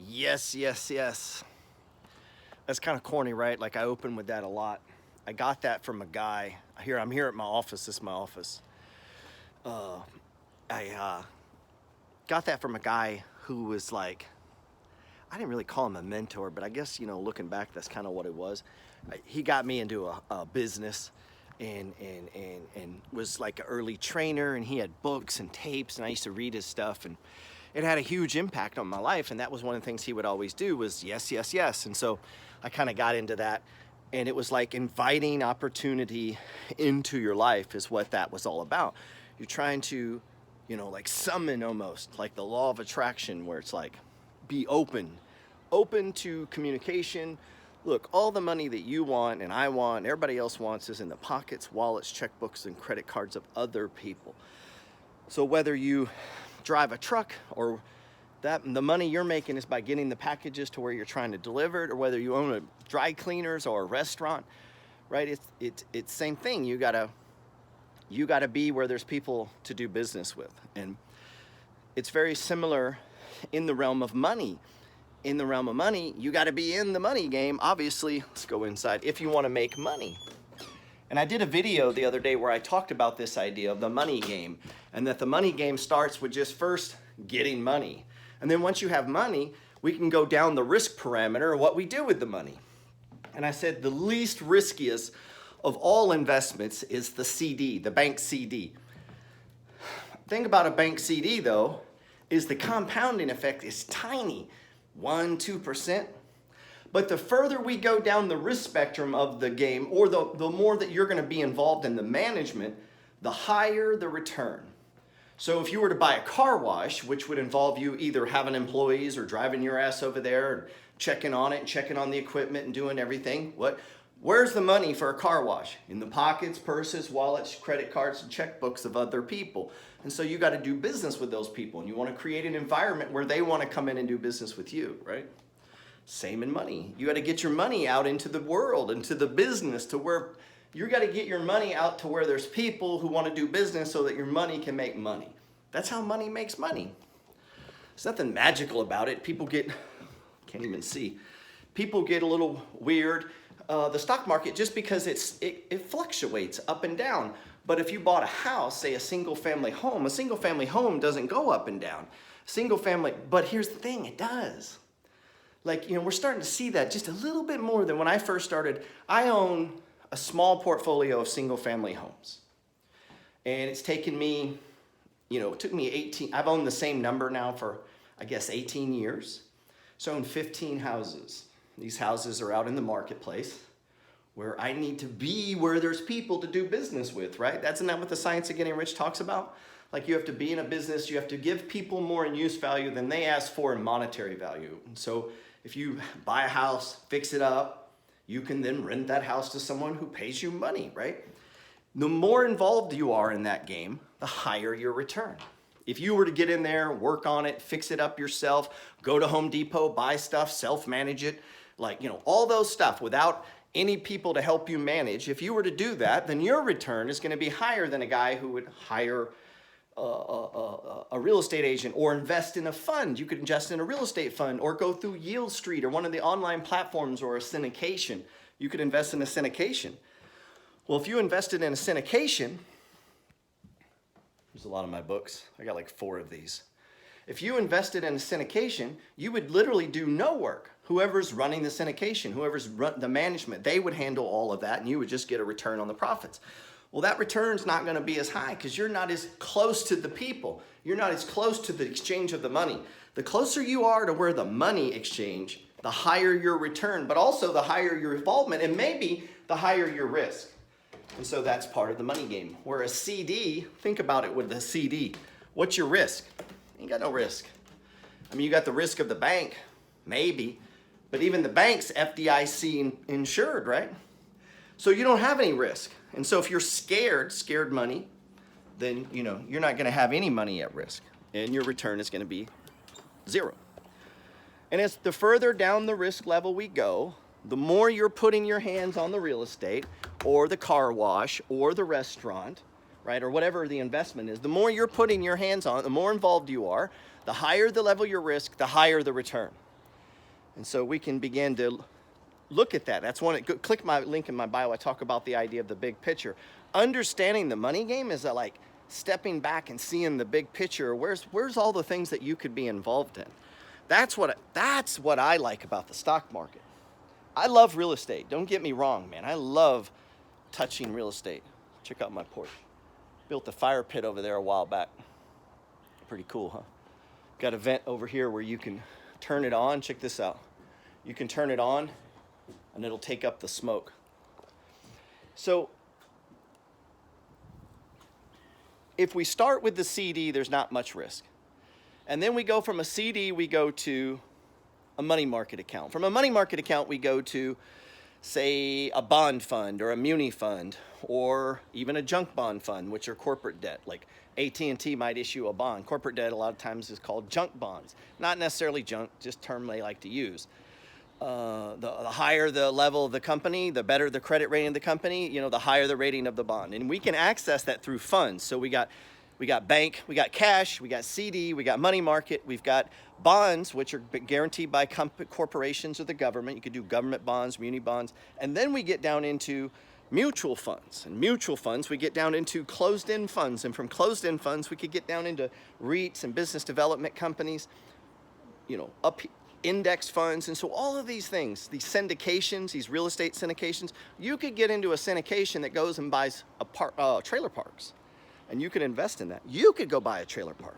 Yes, yes, yes. That's kind of corny, right? Like I open with that a lot. I got that from a guy. I'm here at my office. This is my office. I got that from a guy who was like, I didn't really call him a mentor, but I guess, looking back, that's kind of what it was. He got me into a business and was like an early trainer, and he had books and tapes, and I used to read his stuff, and it had a huge impact on my life. And that was one of the things he would always do was yes, yes, yes. And so I kind of got into that, and it was like inviting opportunity into your life is what that was all about. You're trying to, like summon, almost like the law of attraction, where it's like be open to communication. Look, all the money that you want and I want and everybody else wants is in the pockets, wallets, checkbooks, and credit cards of other people. So whether you drive a truck, or the money you're making is by getting the packages to where you're trying to deliver it, or whether you own a dry cleaners or a restaurant, right? It's same thing. You gotta be where there's people to do business with. And it's very similar in the realm of money. In the realm of money, you got to be in the money game, obviously. Let's go inside. If you want to make money. And I did a video the other day where I talked about this idea of the money game, and that the money game starts with just first getting money. And then once you have money, we can go down the risk parameter of what we do with the money. And I said the least riskiest of all investments is the CD, the bank CD. The thing about a bank CD, though, is the compounding effect is tiny. 1%, 2%. But the further we go down the risk spectrum of the game, or the more that you're going to be involved in the management, the higher the return. So if you were to buy a car wash, which would involve you either having employees or driving your ass over there and checking on it and checking on the equipment and doing everything, where's the money for a car wash? In the pockets, purses, wallets, credit cards, and checkbooks of other people. And so you got to do business with those people, and you want to create an environment where they want to come in and do business with you, right? Same in money. You got to get your money out into the world, into the business, to where you got to get your money out to where there's people who want to do business so that your money can make money. That's how money makes money. There's nothing magical about it. People get, can't even see. People get a little weird. The stock market, just because it fluctuates up and down. But if you bought a house, say a single family home doesn't go up and down. But here's the thing, it does. Like, we're starting to see that just a little bit more than when I first started. I own a small portfolio of single family homes. And it's taken me, it took me 18, I've owned the same number now for, I guess, 18 years. So I own 15 houses. These houses are out in the marketplace where I need to be where there's people to do business with, right? Isn't that what the Science of Getting Rich talks about? Like, you have to be in a business, you have to give people more in use value than they ask for in monetary value. And so if you buy a house, fix it up, you can then rent that house to someone who pays you money, right? The more involved you are in that game, the higher your return. If you were to get in there, work on it, fix it up yourself, go to Home Depot, buy stuff, self-manage it, all those stuff without any people to help you manage, if you were to do that, then your return is going to be higher than a guy who would hire a real estate agent or invest in a fund. You could invest in a real estate fund or go through Yield Street or one of the online platforms, or a syndication. You could invest in a syndication. Well, if you invested in a syndication, there's a lot of my books. I got like 4 of these. If you invested in a syndication, you would literally do no work. Whoever's running the syndication, whoever's the management, they would handle all of that, and you would just get a return on the profits. Well, that return's not going to be as high because you're not as close to the people. You're not as close to the exchange of the money. The closer you are to where the money exchange, the higher your return, but also the higher your involvement, and maybe the higher your risk. And so that's part of the money game. Where a CD, think about it with the CD. What's your risk? You ain't got no risk. I mean, you got the risk of the bank, maybe, but even the bank's FDIC insured, right? So you don't have any risk. And so if you're scared money, then you're not going to have any money at risk, and your return is going to be 0. And as the further down the risk level we go, the more you're putting your hands on the real estate or the car wash or the restaurant, right, or whatever the investment is, the more you're putting your hands on it, the more involved you are, the higher the level your risk, the higher the return. And so we can begin to look at that. That's one. Click my link in my bio. I talk about the idea of the big picture. Understanding the money game is like stepping back and seeing the big picture. Where's all the things that you could be involved in? That's what I like about the stock market. I love real estate. Don't get me wrong, man. I love touching real estate. Check out my porch. Built a fire pit over there a while back. Pretty cool, huh? Got a vent over here where you can turn it on. Check this out. You can turn it on and it'll take up the smoke. So if we start with the CD, there's not much risk. And then we go from a CD, we go to a money market account. From a money market account, we go to, say, a bond fund or a muni fund or even a junk bond fund, which are corporate debt. Like AT&T might issue a bond. Corporate debt a lot of times is called junk bonds. Not necessarily junk, just a term they like to use. The higher the level of the company, the better the credit rating of the company, the higher the rating of the bond. And we can access that through funds. So we got bank, we got cash, we got CD, we got money market, we've got bonds, which are guaranteed by corporations or the government. You could do government bonds, muni bonds. And then we get down into mutual funds. And mutual funds, we get down into closed-end funds. And from closed-end funds, we could get down into REITs and business development companies, index funds. And so all of these things, these syndications, these real estate syndications, you could get into a syndication that goes and buys trailer parks. And you could invest in that. You could go buy a trailer park.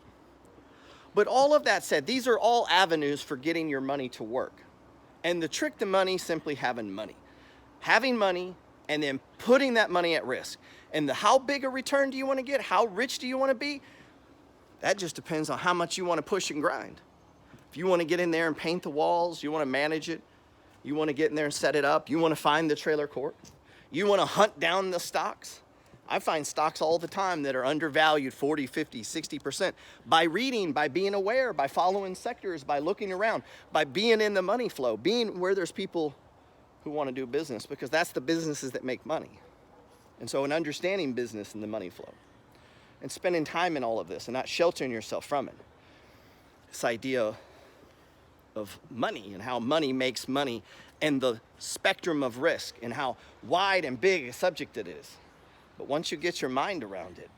But all of that said, these are all avenues for getting your money to work. And the trick to money, simply having money. Having money and then putting that money at risk. And how big a return do you want to get? How rich do you want to be? That just depends on how much you want to push and grind. If you want to get in there and paint the walls, you want to manage it, you want to get in there and set it up, you want to find the trailer court, you want to hunt down the stocks. I find stocks all the time that are undervalued 40, 50, 60% by reading, by being aware, by following sectors, by looking around, by being in the money flow, being where there's people who want to do business, because that's the businesses that make money. And so in understanding business and the money flow and spending time in all of this and not sheltering yourself from it, this idea of money and how money makes money and the spectrum of risk and how wide and big a subject it is. But once you get your mind around it,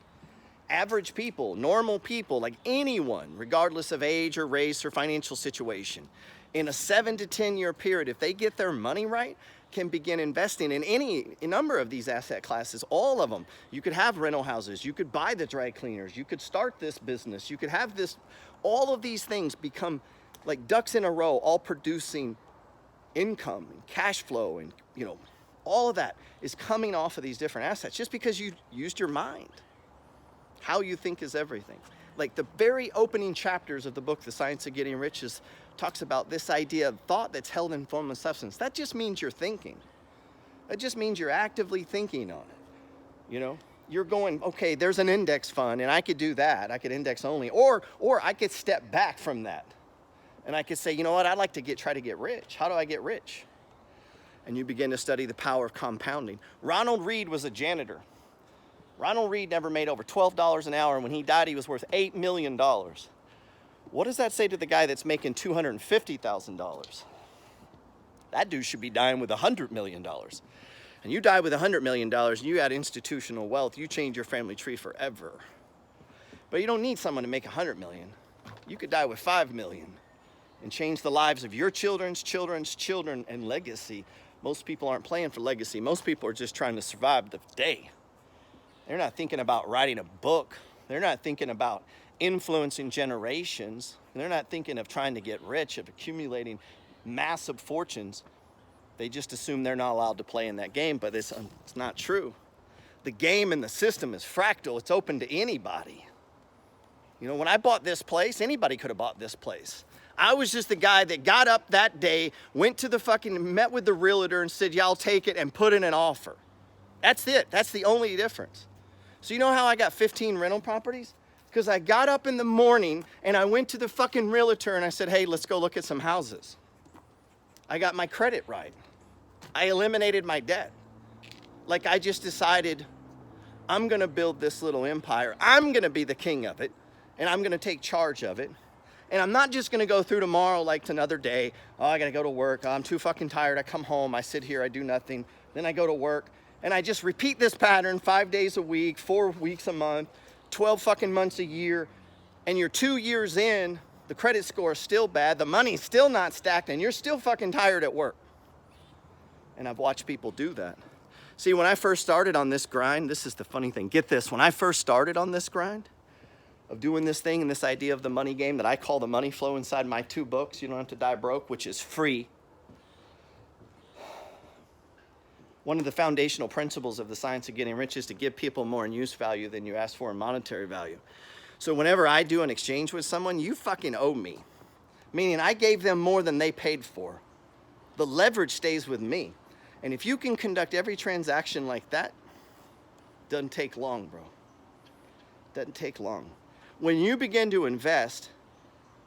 average people, normal people, like anyone, regardless of age or race or financial situation, in a 7 to 10 year period, if they get their money right, can begin investing in a number of these asset classes, all of them. You could have rental houses, you could buy the dry cleaners, you could start this business, you could have this, all of these things become like ducks in a row, all producing income and cash flow, and all of that is coming off of these different assets just because you used your mind. How you think is everything. Like the very opening chapters of the book, The Science of Getting Rich, talks about this idea of thought that's held in form of substance. That just means you're thinking. That just means you're actively thinking on it. You're going, okay, there's an index fund and I could do that. I could index only, or I could step back from that. And I could say, you know what, I'd like to try to get rich. How do I get rich? And you begin to study the power of compounding. Ronald Reed was a janitor. Ronald Reed never made over $12 an hour, and when he died, he was worth $8 million. What does that say to the guy that's making $250,000? That dude should be dying with $100 million. And you die with $100 million, and you add institutional wealth, you change your family tree forever. But you don't need someone to make $100 million. You could die with $5 million and change the lives of your children's children's children and legacy. Most people aren't playing for legacy. Most people are just trying to survive the day. They're not thinking about writing a book. They're not thinking about influencing generations. They're not thinking of trying to get rich, of accumulating massive fortunes. They just assume they're not allowed to play in that game, but it's not true. The game and the system is fractal. It's open to anybody. When I bought this place, anybody could have bought this place. I was just the guy that got up that day, met with the realtor and said, yeah, I'll take it, and put in an offer. That's it. That's the only difference. So you know how I got 15 rental properties? Because I got up in the morning and I went to the fucking realtor and I said, hey, let's go look at some houses. I got my credit right. I eliminated my debt. Like I just decided I'm going to build this little empire. I'm going to be the king of it, and I'm going to take charge of it. And I'm not just gonna go through tomorrow like it's another day. Oh, I gotta go to work. Oh, I'm too fucking tired. I come home, I sit here, I do nothing. Then I go to work. And I just repeat this pattern 5 days a week, 4 weeks a month, 12 fucking months a year. And you're 2 years in, the credit score is still bad, the money's still not stacked, and you're still fucking tired at work. And I've watched people do that. See, when I first started on this grind, this is the funny thing. Get this, when I first started on this grind of doing this thing and this idea of the money game that I call the money flow inside my 2 books, You Don't Have to Die Broke, which is free. One of the foundational principles of the science of getting rich is to give people more in use value than you ask for in monetary value. So whenever I do an exchange with someone, you fucking owe me. Meaning I gave them more than they paid for. The leverage stays with me. And if you can conduct every transaction like that, doesn't take long, bro. Doesn't take long. When you begin to invest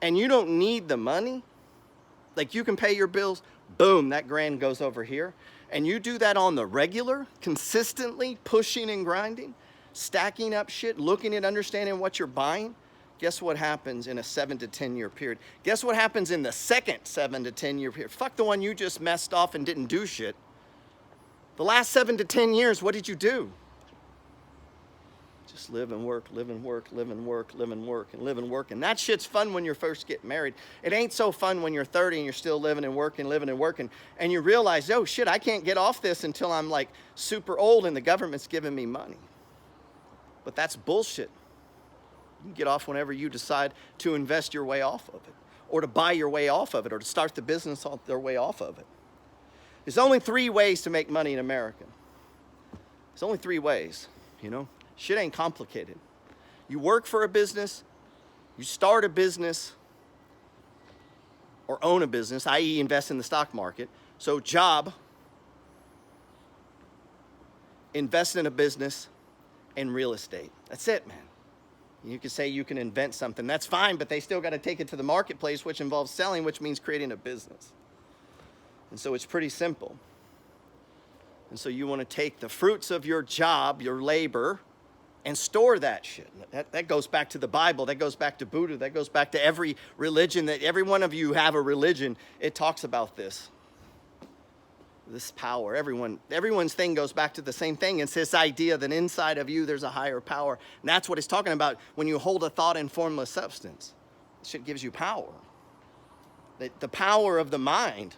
and you don't need the money, like you can pay your bills, boom, that grand goes over here. And you do that on the regular, consistently pushing and grinding, stacking up shit, looking at understanding what you're buying. Guess what happens in a 7 to 10 year period? Guess what happens in the second 7 to 10 year period? Fuck the one you just messed off and didn't do shit. The last 7 to 10 years, what did you do? Just live and work, live and work, live and work, live and work, and live and work. And that shit's fun when you first get married. It ain't so fun when you're 30 and you're still living and working, and you realize, oh shit, I can't get off this until I'm like super old and the government's giving me money. But that's bullshit. You can get off whenever you decide to invest your way off of it, or to buy your way off of it, or to start the business on their way off of it. There's only 3 ways to make money in America. There's only 3 ways, you know? Shit ain't complicated. You work for a business, you start a business, or own a business, i.e. invest in the stock market. So job, invest in a business, and real estate. That's it, man. You can say you can invent something. That's fine, but they still got to take it to the marketplace, which involves selling, which means creating a business. And so it's pretty simple. And so you want to take the fruits of your job, your labor, and store that shit. That goes back to the Bible. That goes back to Buddha. That goes back to every religion. That every one of you have a religion. It talks about this. This power. Everyone's thing goes back to the same thing. It's this idea that inside of you there's a higher power. And that's what it's talking about when you hold a thought in formless substance. This shit gives you power. The power of the mind.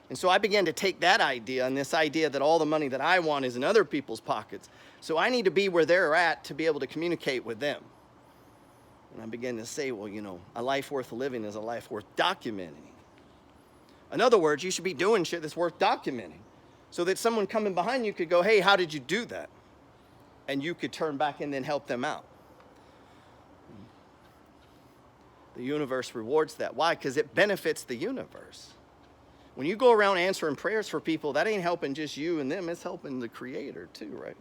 And so I began to take that idea and this idea that all the money that I want is in other people's pockets. So I need to be where they're at to be able to communicate with them. And I began to say, well, you know, a life worth living is a life worth documenting. In other words, you should be doing shit that's worth documenting so that someone coming behind you could go, hey, how did you do that? And you could turn back and then help them out. The universe rewards that. Why? Because it benefits the universe. When you go around answering prayers for people, that ain't helping just you and them, it's helping the Creator too, right?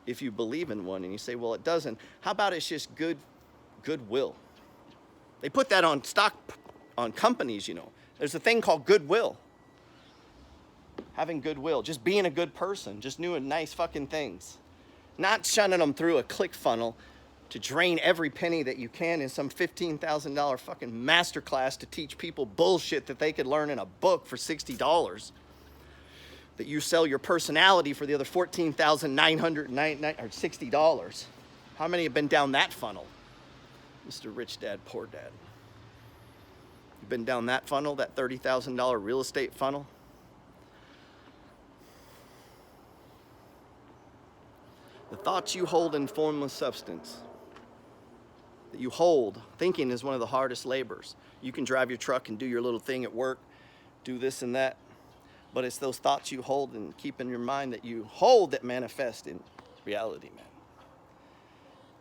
If you believe in one and you say, well, it doesn't, how about it's just goodwill? They put that on stock, on companies, you know. There's a thing called goodwill. Having goodwill, just being a good person, just doing nice fucking things. Not shunning them through a click funnel to drain every penny that you can in some $15,000 fucking masterclass to teach people bullshit that they could learn in a book for $60. That you sell your personality for the other $14,960. How many have been down that funnel? Mr. Rich Dad, Poor Dad. You've been down that funnel, that $30,000 real estate funnel? The thoughts you hold in formless substance, that you hold, thinking is one of the hardest labors. You can drive your truck and do your little thing at work, do this and that, but it's those thoughts you hold and keep in your mind that you hold that manifest in reality, man.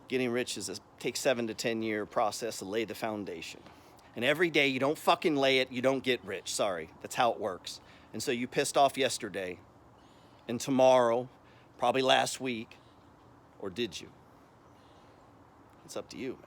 Getting rich takes 7 to 10 year process to lay the foundation. And every day you don't fucking lay it, you don't get rich. Sorry, that's how it works. And so you pissed off yesterday and tomorrow, probably last week, or did you? It's up to you, man.